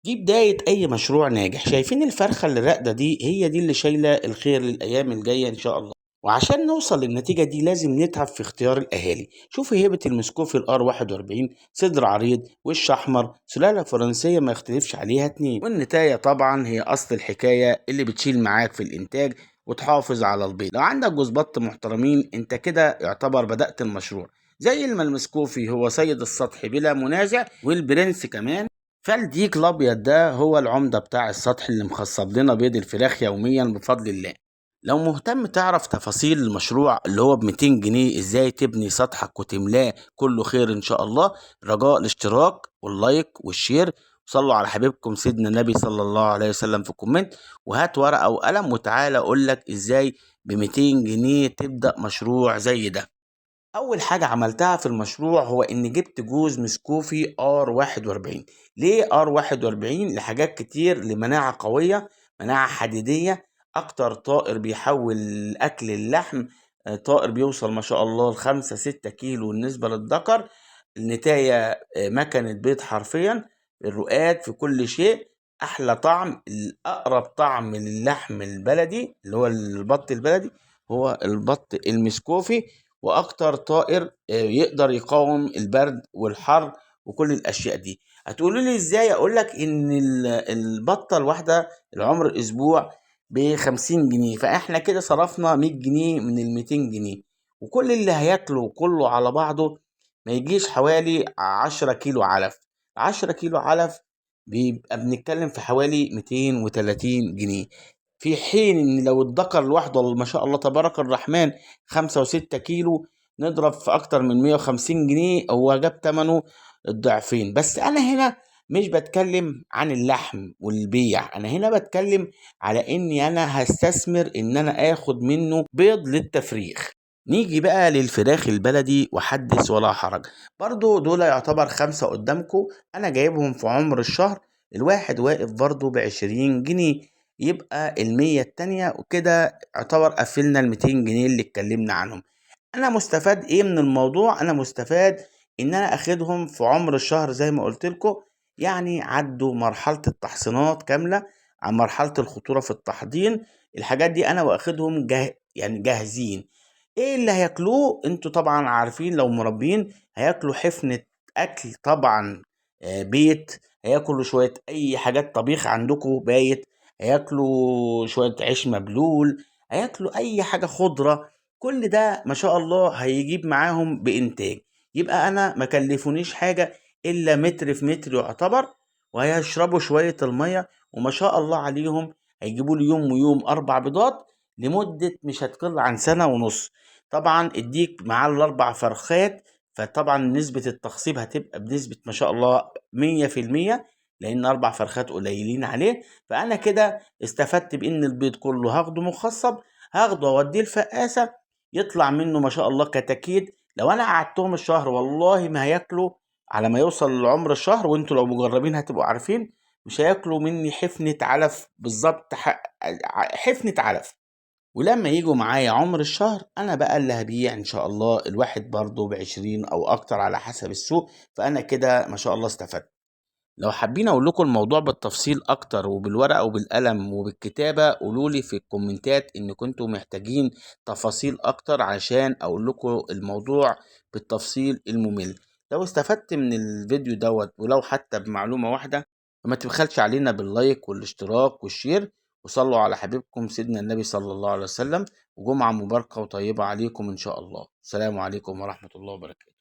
دي بداية أي مشروع ناجح. شايفين الفرخة اللي راقدة دي؟ هي دي اللي شايلة الخير للأيام الجاية إن شاء الله. وعشان نوصل للنتيجة دي لازم نتعب في اختيار الأهالي. شوف هيبة المسكوفي الار 41، صدر عريض، وش أحمر، سلالة فرنسية ما يختلفش عليها اتنين. والنتاية طبعا هي أصل الحكاية اللي بتشيل معاك في الإنتاج وتحافظ على البيض. لو عندك جوز بط محترمين أنت كده يعتبر بدأت المشروع. زي ما المسكوفي هو سيد السطح بلا منازع، والبرنس كمان، فالديك الابيض ده هو العمدة بتاع السطح اللي مخصب لنا بيض الفراخ يوميا بفضل الله. لو مهتم تعرف تفاصيل المشروع اللي هو ب200 جنيه ازاي تبني سطحك وتملاه كله خير ان شاء الله، رجاء الاشتراك واللايك والشير. صلوا على حبيبكم سيدنا النبي صلى الله عليه وسلم في كومنت، وهات ورقة وقلم وتعالى اقول لك ازاي ب200 جنيه تبدأ مشروع زي ده. اول حاجة عملتها في المشروع هو اني جبت جوز مسكوفي ار 41. ليه ار 41؟ لحاجات كتير: لمناعة قوية، مناعة حديدية، اكتر طائر بيحول اكل اللحم، طائر بيوصل ما شاء الله ل5-6 كيلو بالنسبة للذكر. النتاية مكنة بيض حرفيا، الرقاد في كل شيء، احلى طعم، الاقرب طعم للحم البلدي اللي هو البط البلدي هو البط المسكوفي. واكتر طائر يقدر يقاوم البرد والحر وكل الاشياء دي. هتقولوا لي ازاي؟ اقول لك ان البطه الواحده العمر اسبوع ب50 جنيه، فاحنا كده صرفنا 100 جنيه من ال200 جنيه، وكل اللي هياكله كله على بعضه ما يجيش حوالي 10 كيلو علف. 10 كيلو علف بيبقى بنتكلم في حوالي 230 جنيه، في حين ان لو الذكر لوحده ما شاء الله تبارك الرحمن 5 و6 كيلو نضرب في اكتر من 150 جنيه، هو جاب تمنه الضعفين. بس انا هنا مش بتكلم عن اللحم والبيع، انا هنا بتكلم على اني انا هستثمر ان انا اخد منه بيض للتفريخ. نيجي بقى للفراخ البلدي وحدث ولا حرج. برضو دول يعتبر 5 قدامكم، انا جايبهم في عمر الشهر، الواحد واقف برضو ب20 جنيه، يبقى 100 التانية، وكده يعتبر قفلنا ال200 جنيه اللي اتكلمنا عنهم. انا مستفاد ايه من الموضوع؟ انا مستفاد ان انا اخدهم في عمر الشهر زي ما قلت لكم، يعني عدوا مرحلة التحصينات كاملة، عن مرحلة الخطورة في التحضير. الحاجات دي انا واخدهم يعني جاهزين. ايه اللي هياكلوه؟ انتوا طبعا عارفين لو مربين هياكلوا حفنة اكل طبعا، بيت، هياكلوا شوية اي حاجات طبيخ عندكم بايت، هياكلوا شوية عيش مبلول، هياكلوا اي حاجة خضرة. كل ده ما شاء الله هيجيب معاهم بإنتاج. يبقى أنا ما كلفونيش حاجة إلا متر في متر يعتبر، وهيشربوا شوية المية، وما شاء الله عليهم هيجيبوا لي يوم ويوم 4 بيضات لمدة مش هتقل عن سنة ونص. طبعا اديك مع ال4 فرخات، فطبعا نسبة التخصيب هتبقى بنسبة ما شاء الله 100%، لأن 4 فرخات قليلين عليه. فأنا كده استفدت بإن البيض كله هاخده مخصب، هاخده أوديه الفقاسة، يطلع منه ما شاء الله كتاكيت. لو انا قعدتهم الشهر والله ما هياكلوا، على ما يوصل لعمر الشهر، وانتوا لو مجربين هتبقوا عارفين، مش هياكلوا مني حفنة علف بالظبط، حفنة علف. ولما يجوا معايا عمر الشهر انا بقى اللي هبيع ان شاء الله، الواحد برضه ب20 او اكتر على حسب السوق. فانا كده ما شاء الله استفدت. لو حابين اقول لكم الموضوع بالتفصيل اكتر وبالورقه وبالقلم وبالكتابه، قولوا لي في الكومنتات ان كنتوا محتاجين تفاصيل اكتر عشان اقول لكم الموضوع بالتفصيل الممل. لو استفدت من الفيديو دوت ولو حتى بمعلومه واحده، فما تبخلش علينا باللايك والاشتراك والشير. وصلوا على حبيبكم سيدنا النبي صلى الله عليه وسلم. وجمعه مباركه وطيبه عليكم ان شاء الله. السلام عليكم ورحمه الله وبركاته.